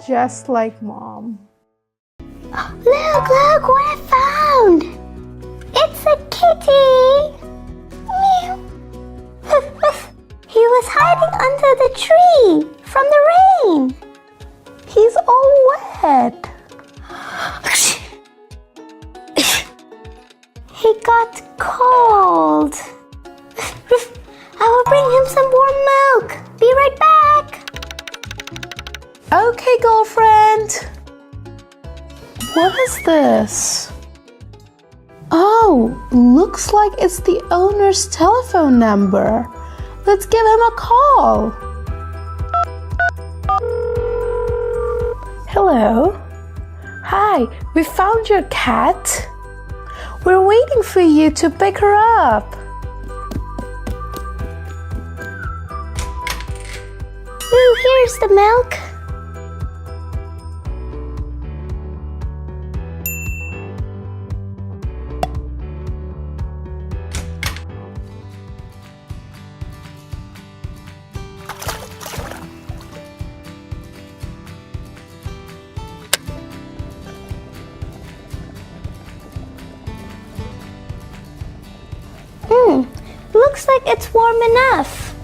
just like Mom. Look what I found! It's a kitty! Meow. He was hiding under the tree from the rain. He's all wet. He got cold. I will bring him some warm milk. Be right back. Okay, girlfriend. What is this? Oh, looks like it's the owner's telephone number. Let's give him a call. Hello. Hi, we found your cat. We're waiting for you to pick her up. Here's the milk. Looks like it's warm enough.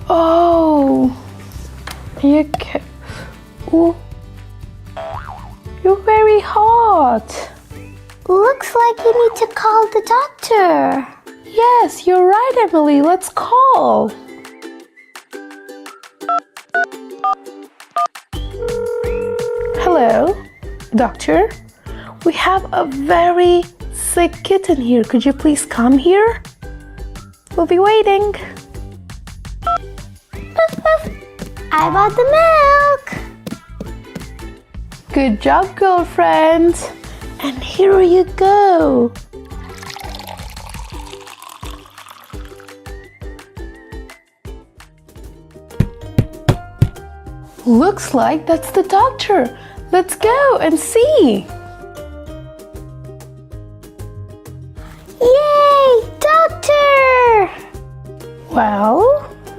Oh, you're very hot. Looks like you need to call the doctor. Yes, you're right, Emily. Let's call. Hello, doctor. We have a very sick kitten here. Could you please come here? We'll be waiting. I bought the milk. Good job, girlfriend. And here you go. Looks like that's the doctor. Let's go and see. Yay, doctor! Well,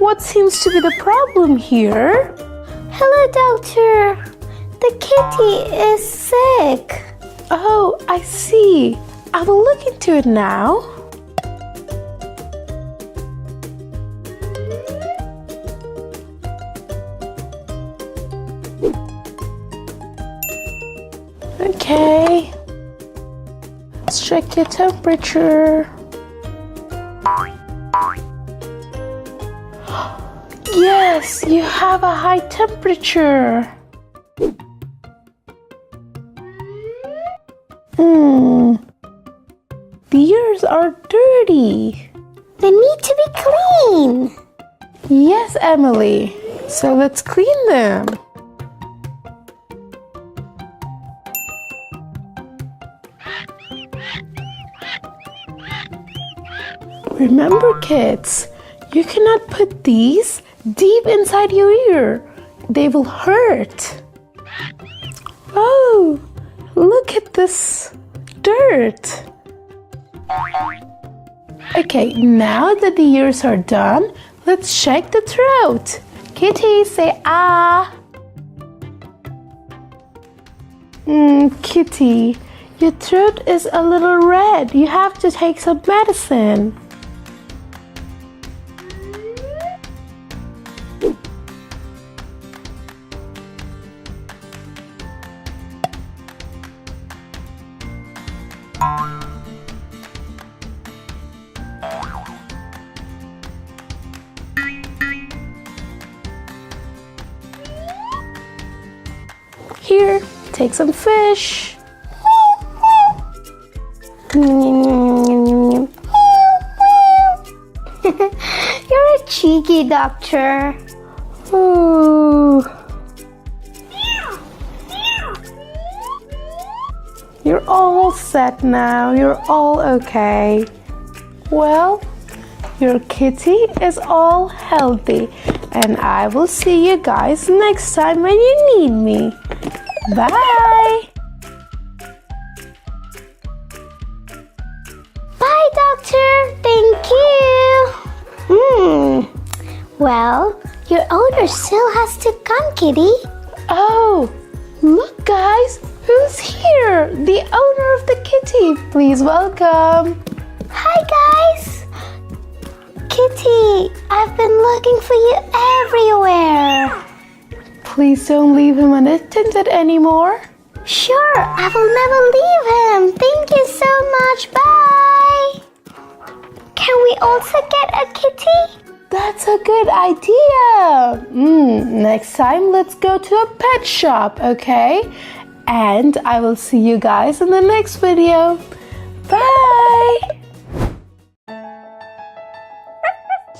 what seems to be the problem here? Hello, doctor. The kitty is sick. Oh, I see. I will look into it now. Okay. Let's check your temperature. Yes, you have a high temperature. The ears are dirty. They need to be clean. Yes, Emily. So let's clean them. Remember, kids, you cannot put these deep inside your ear. They will hurt. Oh, look at this dirt. Okay, now that the ears are done, let's check the throat. Kitty, say ah. Kitty, your throat is a little red. You have to take some medicine. Here, take some fish. You're a cheeky doctor. Ooh. You're all set now. You're all okay. Well, your kitty is all healthy, and I will see you guys next time when you need me. Bye! Bye, doctor. Thank you. Well, your owner still has to come, kitty. Oh, look guys, who's here? The owner of the kitty. Please welcome. Hi, guys. Kitty, I've been looking for you everywhere. Please don't leave him unattended anymore. Sure, I will never leave him. Thank you so much. Bye. Can we also get a kitty? That's a good idea. Next time, let's go to a pet shop, okay? And I will see you guys in the next video. Bye.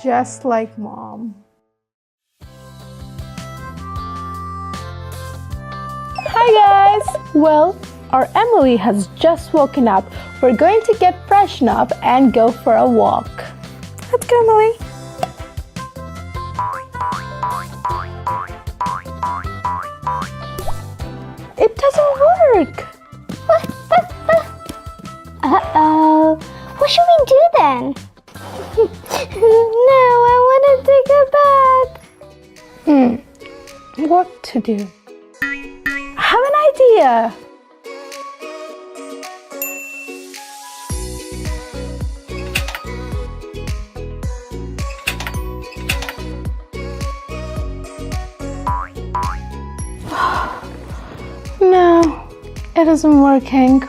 Just like mom. Hi guys. Well, our Emily has just woken up. We're going to get freshened up and go for a walk. Let's go, Emily. It doesn't work. Uh-oh. What should we do then? No, I want to take a bath. What to do? I have an idea. No, it isn't working.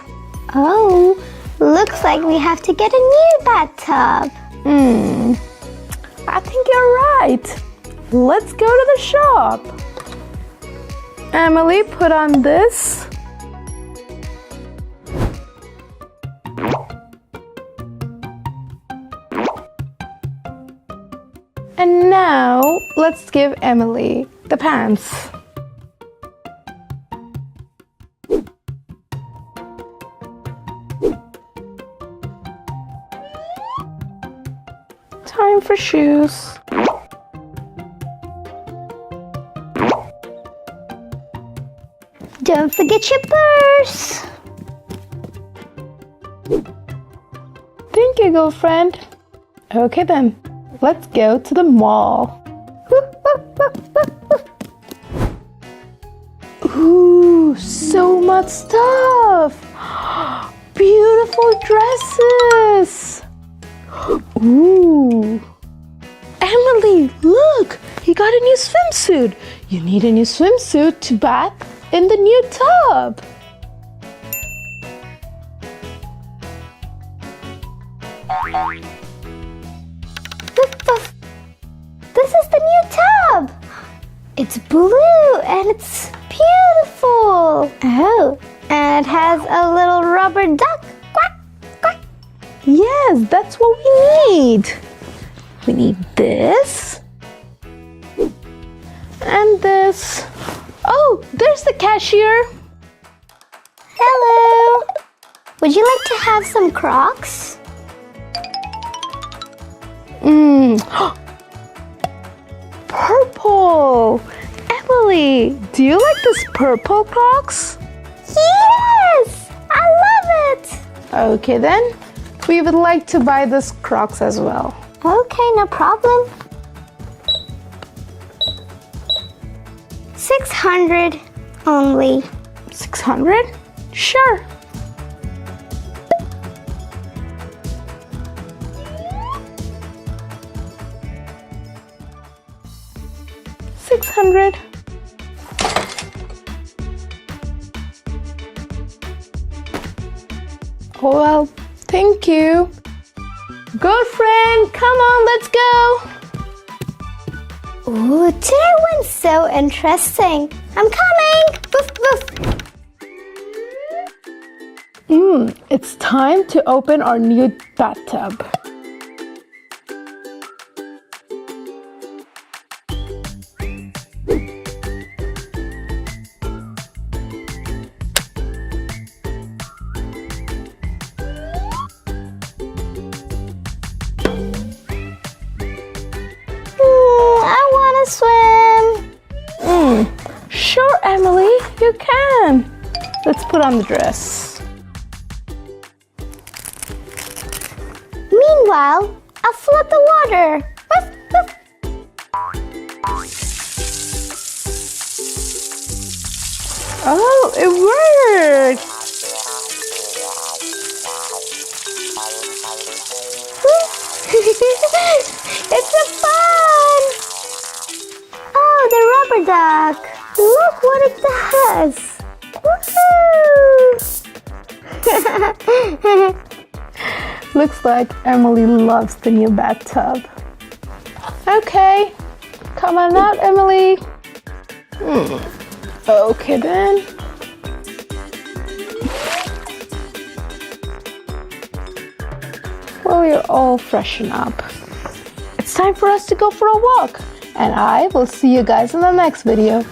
Oh, looks like we have to get a new bathtub. I think you're right. Let's go to the shop. Emily, put on this. And now, let's give Emily the pants. Time for shoes. Don't forget your purse. Thank you, girlfriend. Okay then, let's go to the mall. Ooh, so much stuff. Beautiful dresses. Ooh. Emily, look, you got a new swimsuit. You need a new swimsuit to bath in the new tub. This is the new tub. It's blue and it's beautiful. Oh, and it has a little rubber duck. Quack, quack. Yes, that's what we need. We need this and this. Oh, there's the cashier. Hello. Would you like to have some Crocs? Purple. Emily, do you like this purple Crocs? Yes, I love it. Okay then, we would like to buy this Crocs as well. Okay, no problem. 600 only. 600? Sure. $600. Well, thank you. Girlfriend, come on, let's go. Ooh, today went so interesting. I'm coming. Woof, woof. It's time to open our new bathtub. I want to swim. Sure, Emily, you can. Let's put on the dress. Meanwhile, I'll flood the water. Woof, woof. Oh, it worked! It's so fun! Oh, the rubber duck! Look what it does! Woohoo! Looks like Emily loves the new bathtub. Okay, come on out, Emily. Okay then. Well, you're all freshen up. It's time for us to go for a walk. And I will see you guys in the next video.